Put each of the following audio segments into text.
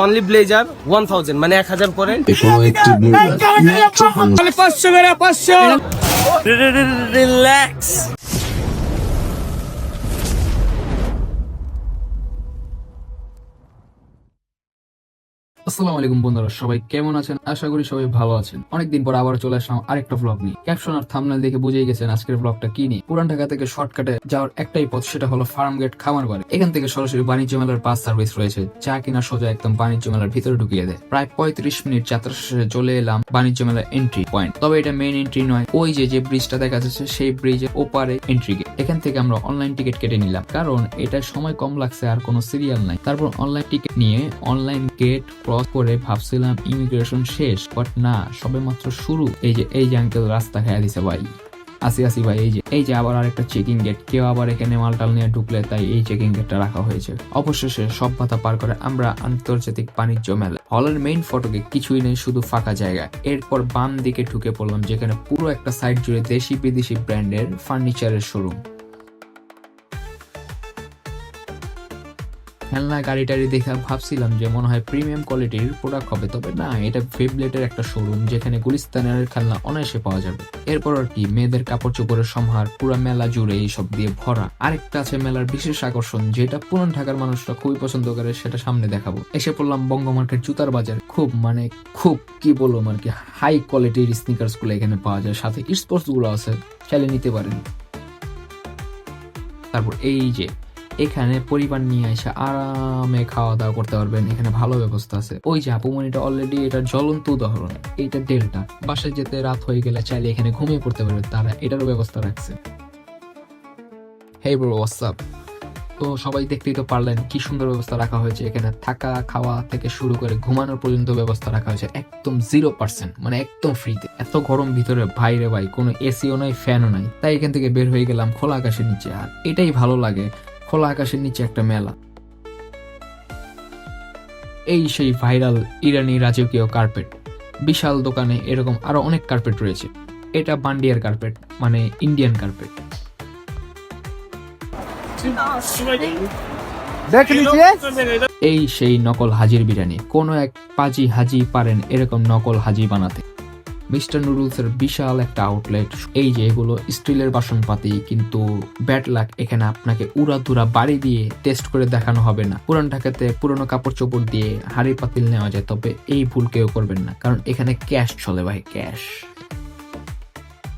Only blazer 1000 মানে 1000 করে relax. আসসালামু আলাইকুম বন্ধুরা, সবাই কেমন আছেন? আশা করি সবাই ভালো আছেন। অনেকদিন পর আবার চলে আসলাম আরেকটা ব্লগ নিয়ে। ক্যাপশন আর থাম্বনেল দেখে বুঝেই গেছেন আজকের ব্লগটা কি নিয়ে। পুরান ঢাকা থেকে শর্টকাটে যাওয়ার একটাই পথ, সেটা হলো ফার্মগেট খামারবাড়ি। এখান থেকে সরাসরি বাণিজ্য মেলার বাস সার্ভিস রয়েছে, যা কিনা সোজা একদম বাণিজ্য মেলার ভিতরে ঢুকিয়ে দেয়। প্রায় 35 মিনিট যাত্রা শেষে চলে এলাম বাণিজ্য মেলার এন্ট্রি পয়েন্ট। তবে এটা মেইন এন্ট্রি নয়, ওই যে ব্রিজটা দেখা যাচ্ছে সেই ব্রিজের ওপারে এন্ট্রি গেট। এখান থেকে আমরা অনলাইন টিকিট কেটে নিলাম, কারণ এটা সময় কম লাগছে আর কোনো সিরিয়াল নাই। তারপর অনলাইন টিকিট নিয়ে অনলাইন গেট ক্রস করে ভাবছিলাম ইমিগ্রেশন শেষ, বাট না, সবে মাত্র শুরু। এই যে আঙ্কেল রাস্তা খেয়া দিছে ভাই। আসি ভাই, এই যে আবার আরেকটা চেকিং গেট। কেউ আবার এখানে মালটাল নিয়ে ঢুকলে তাই এই চেকিং গেটটা রাখা হয়েছে। অবশেষে সব বাধা পার করে আমরা আন্তর্জাতিক বাণিজ্য মেলা। হলের মেইন ফটকে কিছুই নেই, শুধু ফাঁকা জায়গা। এরপর বাম দিকে ঢুকে পড়লাম, যেখানে পুরো একটা সাইড জুড়ে দেশি বিদেশি ব্র্যান্ডের ফার্নিচারের শোরুম। খেলনা গাড়ি টাড়ি দেখে ভাবছিলাম যে মনে হয় প্রিমিয়াম কোয়ালিটির প্রোডাক্ট হবে, তবে না, এটা ফেভলেটের একটা শোরুম, যেখানে গুলিস্তানের খেলনা অনায়াসে পাওয়া যাবে। এরপর আর কি, মেয়েদের কাপড় চোপড়ের সমাহার পুরো মেলা জুড়ে এইসব দিয়ে ভরা। আরেকটা আছে মেলার বিশেষ আকর্ষণ, যেটা পুরান ঢাকার মানুষরা খুবই পছন্দ করে, সেটা সামনে দেখাবো। এসে পড়লাম বঙ্গ মার্কেট জুতার বাজার। খুব কি বলবো আর কি, হাই কোয়ালিটির স্নিকার্স গুলো এখানে পাওয়া যায়, সাথে স্পোর্টস গুলো আছে, চাইলে নিতে পারেন। তারপর এখানে পরিবার নিয়ে এসে আরামে খাওয়া দাওয়া করতে পারবেন, এখানে ভালো ব্যবস্থা আছে। ওই যে আপুমনিটা অলরেডি এটার জ্বলন্ত উদাহরণ। এইটা ডেল্টা, বাসায় যেতে রাত হয়ে গেলে চাইলে এখানে ঘুমিয়ে পড়তে পারবে, তারা এটারও ব্যবস্থা রাখছে। Hey bro, WhatsApp. তো সবাই দেখতেই তো পারলেন কি সুন্দর ব্যবস্থা রাখা হয়েছে। এখানে থাকা খাওয়া থেকে শুরু করে ঘুমানোর পর্যন্ত ব্যবস্থা রাখা হয়েছে একদম 0%, মানে একদম ফ্রিতে। এত গরম ভিতরে ভাইরে ভাই, কোনো এসিও নাই, ফ্যানও নাই, তাই এখান থেকে বের হয়ে গেলাম খোলা আকাশের নিচে। আর এটাই ভালো লাগে, খোলা আকাশের নিচে একটা মেলা। এই সেই ভাইরাল ইরানি রাজকীয় কার্পেট। বিশাল দোকানে এরকম আরো অনেক কার্পেট রয়েছে। এটা বান্ডিয়ার কার্পেট, মানে ইন্ডিয়ান কার্পেট। এই সেই নকল হাজির বিরিয়ানি। কোন এক পাজি হাজি পারেন এরকম নকল হাজি বানাতে। মিস্টার নুডলস এর বিশাল একটা আউটলেট। এই যে এগুলো স্টিলের বাসনপাতি, কিন্তু ব্যাড লাক, এখানে আপনাকে উড়াধুরা বাড়ি দিয়ে টেস্ট করে দেখানো হবে না। পুরান ঢাকাতে পুরনো কাপড় চোপড় দিয়ে হাড়ি পাতিল নেওয়া যায়, তবে এই ভুল কেউ করবেন না, কারণ এখানে ক্যাশ চলে ভাই, ক্যাশ।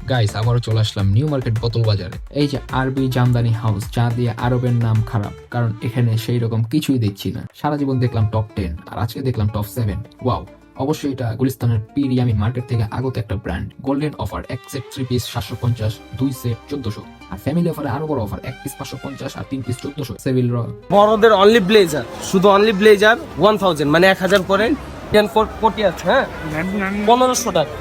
গাইস, আবারও চলে আসলাম নিউ মার্কেট বোতল বাজারে। এই যে আরবি জামদানি হাউস, যা দিয়ে আরবের নাম খারাপ, কারণ এখানে সেই রকম কিছুই দেখছি না। সারা জীবন দেখলাম টপ 10, আর আজকে দেখলাম টপ 7। ওয়াও। অবশ্যই এটা গুলিস্তানের পিরিয়ামি মার্কেট থেকে আগত একটা ব্র্যান্ড। গোল্ডেন অফার, এক সেট 3 পিস 750, 2 সেট 1400, আর ফ্যামিলি অফারে আরো বড় অফার, 1 পিস 550 আর 3 পিস 1400। সেভিল র বড়দের অনলি ব্লেজার, শুধু অনলি ব্লেজার 1000 মানে 1000 করে 1040 আছে। হ্যাঁ, 1500 টাকা।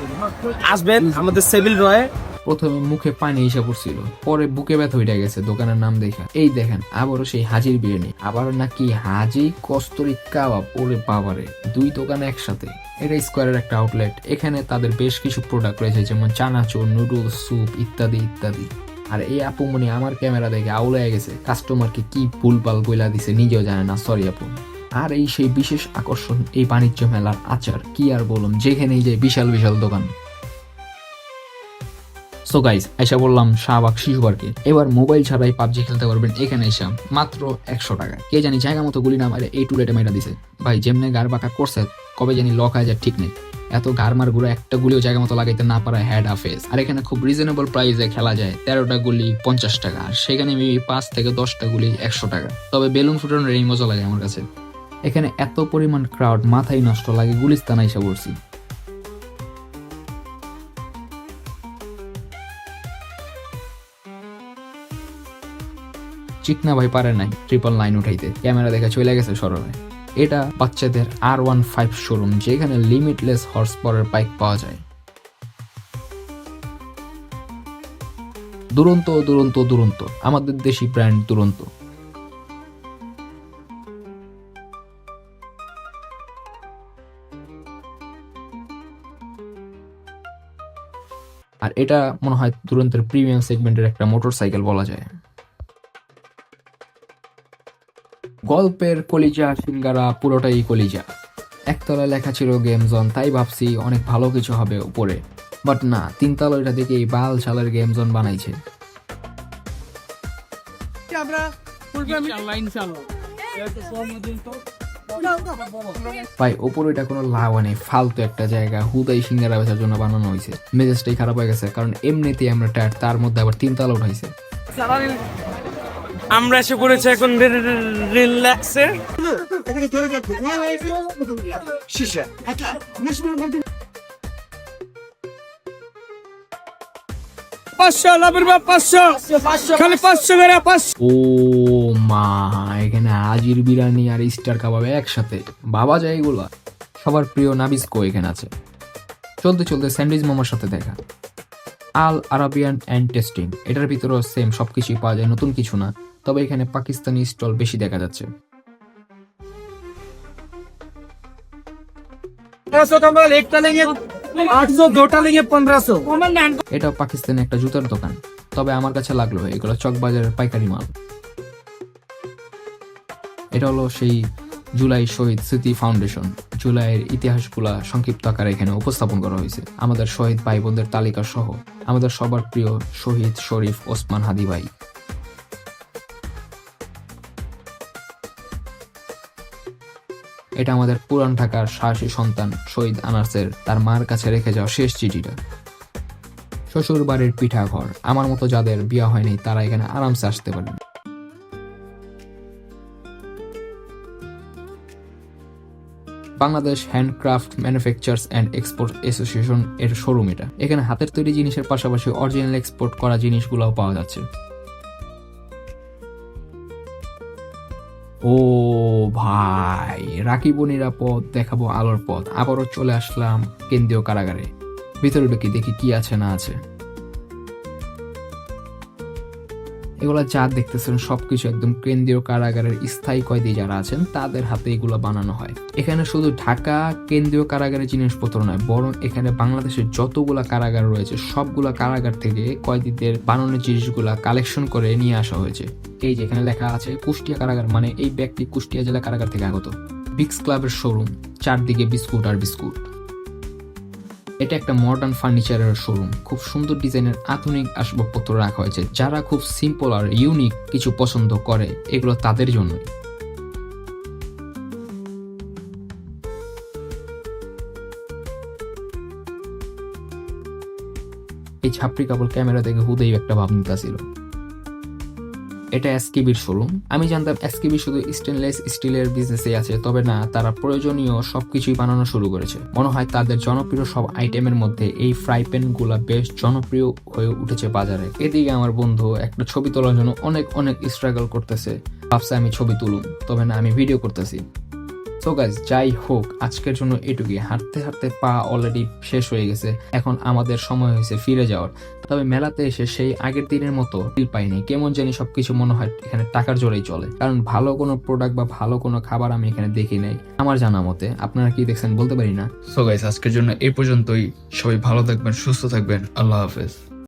আসবেন আমাদের সেভিল রয়ে। প্রথমে মুখে পানি এসে পড়ছিল, পরে বুকে ব্যথা উঠে গেছে দোকানের নাম দেখে। এই দেখেন আবারও সেই হাজির বিরিয়ানি, আবার নাকি হাজি কস্তুরি কাবাব। ওরে বাবারে, দুই দোকান একসাথে। এটা স্কোয়ারের একটা আউটলেট। এখানে তাদের বেশ কিছু প্রোডাক্ট রয়েছে, যেমন চানাচুর, নুডলস, স্যুপ ইত্যাদি ইত্যাদি। আর এই আপুমনি আমার ক্যামেরা দেখে আউলায় গেছে, কাস্টমারকে কি ভুলভাল বইলা দিছে নিজেও জানে না, সরি আপু। আর এই সেই বিশেষ আকর্ষণ, এই বাণিজ্য মেলার আচার, কি আর বলুন, যেখানেই যায় বিশাল বিশাল দোকান। সো গাইস, আইসা বললাম শাহবাগ শিশু পার্কে। এবার মোবাইল ছাড়াই পাবজি খেলতে পারবেন এখানে এসে, মাত্র 100 টাকা। কে জানি জায়গা মতো গুলি না মারে এই টুলেটে মেরা দিছে ভাই। যেমনে গার বাঁকা করছে, কবে জানি লক হয়ে যায় ঠিক নেই। এত গারমার গুলো একটা গুলিও জায়গা মতো লাগাইতে না পারা হেড আফেস। আর এখানে খুব রিজনেবল প্রাইসে খেলা যায়। 13টা গুলি 50 টাকা, আর সেখানে মেবি 5 থেকে 10টা গুলি 100 টাকা। তবে বেলুন ফুটানোর এই মজা লাগে আমার কাছে। এখানে এত পরিমাণ ক্রাউড, মাথায় নষ্ট লাগে। গুলিস্তান আইসা পড়ছি। চিকনা ভাই পারে নাই 999 উঠাইতে, ক্যামেরা দেখে চলে গেছে সরবে। এটা বাচ্চাদের R15 শোরুম, যেখানে লিমিটলেস হর্স পাওয়ারের বাইক পাওয়া যায়। দুরন্ত দুরন্ত দুরন্ত, আমাদের দেশি ব্র্যান্ড দুরন্ত। আর এটা মনে হয় দুরন্তের প্রিমিয়াম সেগমেন্টের একটা মোটরসাইকেল বলা যায়। গল্পের কলিজা সিঙ্গারা পুরোটাই কলিজা। একতলায় লেখা ছিল গেম জোন, তাই ভাবছি অনেক ভালো কিছু হবে উপরে, বাট না, তিনতলা ওইটা দেখেই বাল ছালের গেম জোন বানাইছে। ভাই উপরে এটা কোনো লাভ নেই, ফালতু একটা জায়গা, হুদাই সিঙ্গারা বেচার জন্য বানানো হয়েছে। মেজাজটাই খারাপ হয়ে গেছে, কারণ এমনিতেই আমরা টায়ার, তার মধ্যে আবার তিনতলা উঠাইছে। আমরা এসে পড়েছি এখন রিল্যাক্সে। ও মা, এখানে হাজির বিরিয়ানি আর স্টার কাবাব একসাথে, বাবা যায় এগুলা। সবার প্রিয় নাবিস্কো এখানে আছে। চলতে চলতে স্যান্ডউইচ মামার সাথে দেখা। আল আরাবিয়ান অ্যান্ড টেস্টিং, এটার ভিতরেও সেম সবকিছুই পাওয়া যায়, নতুন কিছু না, তবে এখানে পাকিস্তানি স্টল বেশি দেখা যাচ্ছে। এটাও পাকিস্তানি একটা জুতার দোকান, তবে আমার কাছে লাগলো এগুলো চকবাজারের পাইকারি মাল। এটা হলো সেই জুলাই শহীদ স্মৃতি ফাউন্ডেশন। জুলাইয়ের ইতিহাসগুলা সংক্ষিপ্ত আকারে এখানে উপস্থাপন করা হয়েছে, আমাদের শহীদ ভাই বোনদের তালিকা সহ। আমাদের সবার প্রিয় শহীদ শরীফ ওসমান হাদি ভাই। এটা আমাদের পুরান ঢাকার সাহসী সন্তান শহীদ আনাসের তার মার কাছে রেখে যাওয়া শেষ চিঠিটা। শ্বশুর বাড়ির পিঠা ঘর, আমার মতো যাদের বিয়ে হয়নি তারা এখানে আরামসে আসতে পারেন। Bangladesh handcraft manufacturers and export association এর শোরুম এটা। এখানে হাতের তৈরি জিনিসের পাশাপাশি অরিজিনাল এক্সপোর্ট করা জিনিসগুলোও পাওয়া যাচ্ছে। ও ভাই, রাকিব ও নিরাপদ দেখাবো আলোর পথ। আবারও চলে আসলাম কেন্দ্রীয় কারাগারে। ভিতরে ঢুকি দেখি কি আছে না আছে। এগুলা যা দেখতেছেন সবকিছু একদম কেন্দ্রীয় কারাগারের স্থায়ী কয়েদি যারা আছেন তাদের হাতে এগুলো বানানো হয়। এখানে শুধু ঢাকা কেন্দ্রীয় কারাগারের জিনিসপত্র নয়, বরং এখানে বাংলাদেশের যতগুলা কারাগার রয়েছে সবগুলা কারাগার থেকে কয়েদিদের বানানো জিনিসগুলা কালেকশন করে নিয়ে আসা হয়েছে। এই যে এখানে লেখা আছে কুষ্টিয়া কারাগার, মানে এই ব্যক্তি কুষ্টিয়া জেলা কারাগার থেকে আগত। বিক্স ক্লাবের শোরুম, চারদিকে বিস্কুট আর বিস্কুট। এটা একটা মডার্ন ফার্নিচারের শোরুম, খুব সুন্দর ডিজাইনের আধুনিক আসবাবপত্র রাখা হয়েছে। যারা খুব সিম্পল আর ইউনিক কিছু পছন্দ করে এগুলো তাদের জন্যই। এই ছাপড়ি কাপড় ক্যামেরা থেকে হুদেই একটা ভাব নিতেছিল। এটা এসকেবির শোরুম। আমি জানতাম এসকেবি শুধু স্টেনলেস স্টিলের বিজনেসে আছে, তবে না, তারা প্রয়োজনীয় সবকিছুই বানানো শুরু করেছে। মনে হয় তাদের জনপ্রিয় সব আইটেমের মধ্যে এই ফ্রাই প্যান গুলা বেশ জনপ্রিয় হয়ে উঠেছে বাজারে। এদিকে আমার বন্ধু একটা ছবি তোলার জন্য অনেক অনেক স্ট্রাগল করতেছে, ভাবছে আমি ছবি তুলুম, তবে না, আমি ভিডিও করতেছি। সো গাইস, যাই হোক, আজকের জন্য এটুকুই। হাঁটতে হাঁটতে পা অলরেডি শেষ হয়ে গেছে, এখন আমাদের সময় হয়েছে ফিরে যাওয়ার। তবে মেলাতে এসে সেই আগের দিনের মতো ফিল পাইনি, কেমন জানি সবকিছু মনে হয় এখানে টাকার জোরেই চলে, কারণ ভালো কোনো প্রোডাক্ট বা ভালো কোনো খাবার আমি এখানে দেখি নাই আমার জানা মতে। আপনারা কি দেখছেন বলতে পারি না। সো গাইস, আজকের জন্য এই পর্যন্তই। সবাই ভালো থাকবেন, সুস্থ থাকবেন, আল্লাহ হাফেজ।